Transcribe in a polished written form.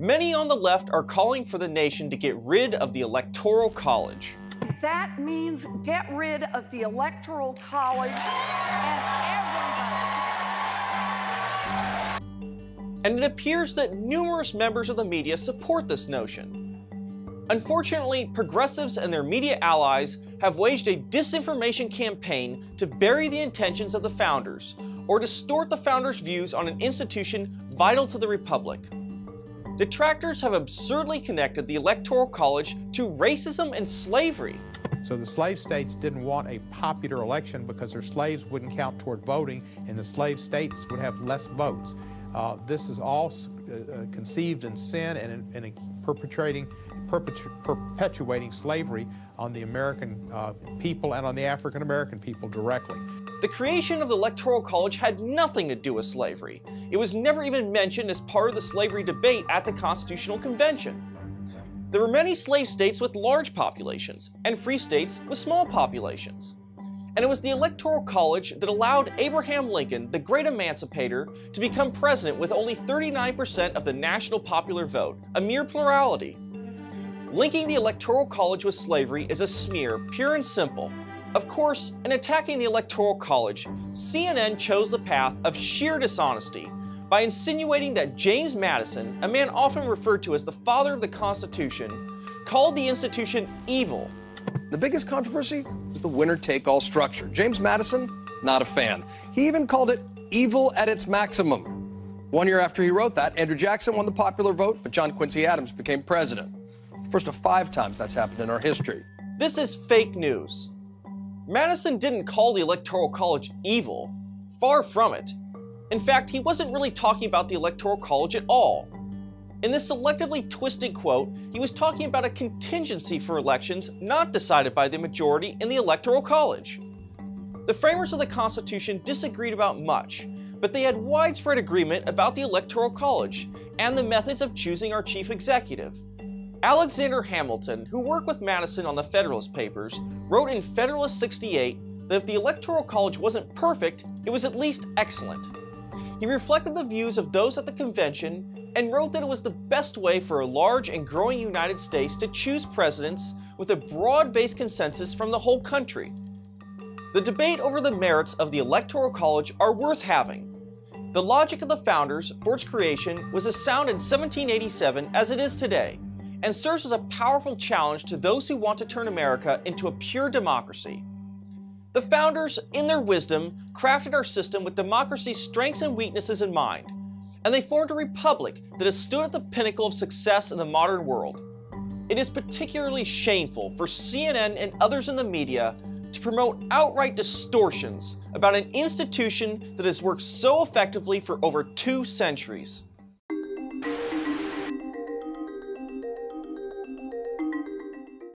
Many on the left are calling for the nation to get rid of the Electoral College. That means get rid of the Electoral College and everybody. And it appears that numerous members of the media support this notion. Unfortunately, progressives and their media allies have waged a disinformation campaign to bury the intentions of the founders, or distort the founders' views on an institution vital to the Republic. Detractors have absurdly connected the Electoral College to racism and slavery. So the slave states didn't want a popular election because their slaves wouldn't count toward voting, and the slave states would have less votes. This is all conceived in sin and in perpetuating slavery on the American people and on the African American people directly. The creation of the Electoral College had nothing to do with slavery. It was never even mentioned as part of the slavery debate at the Constitutional Convention. There were many slave states with large populations, and free states with small populations. And it was the Electoral College that allowed Abraham Lincoln, the great emancipator, to become president with only 39% of the national popular vote, a mere plurality. Linking the Electoral College with slavery is a smear, pure and simple. Of course, in attacking the Electoral College, CNN chose the path of sheer dishonesty by insinuating that James Madison, a man often referred to as the father of the Constitution, called the institution evil. The biggest controversy was the winner-take-all structure. James Madison, not a fan. He even called it evil at its maximum. 1 year after he wrote that, Andrew Jackson won the popular vote, but John Quincy Adams became president. The first of 5 times that's happened in our history. This is fake news. Madison didn't call the Electoral College evil. Far from it. In fact, he wasn't really talking about the Electoral College at all. In this selectively twisted quote, he was talking about a contingency for elections not decided by the majority in the Electoral College. The framers of the Constitution disagreed about much, but they had widespread agreement about the Electoral College and the methods of choosing our chief executive. Alexander Hamilton, who worked with Madison on the Federalist Papers, wrote in Federalist 68 that if the Electoral College wasn't perfect, it was at least excellent. He reflected the views of those at the convention and wrote that it was the best way for a large and growing United States to choose presidents with a broad-based consensus from the whole country. The debate over the merits of the Electoral College are worth having. The logic of the founders for its creation was as sound in 1787 as it is today, and serves as a powerful challenge to those who want to turn America into a pure democracy. The founders, in their wisdom, crafted our system with democracy's strengths and weaknesses in mind, and they formed a republic that has stood at the pinnacle of success in the modern world. It is particularly shameful for CNN and others in the media to promote outright distortions about an institution that has worked so effectively for over 2 centuries.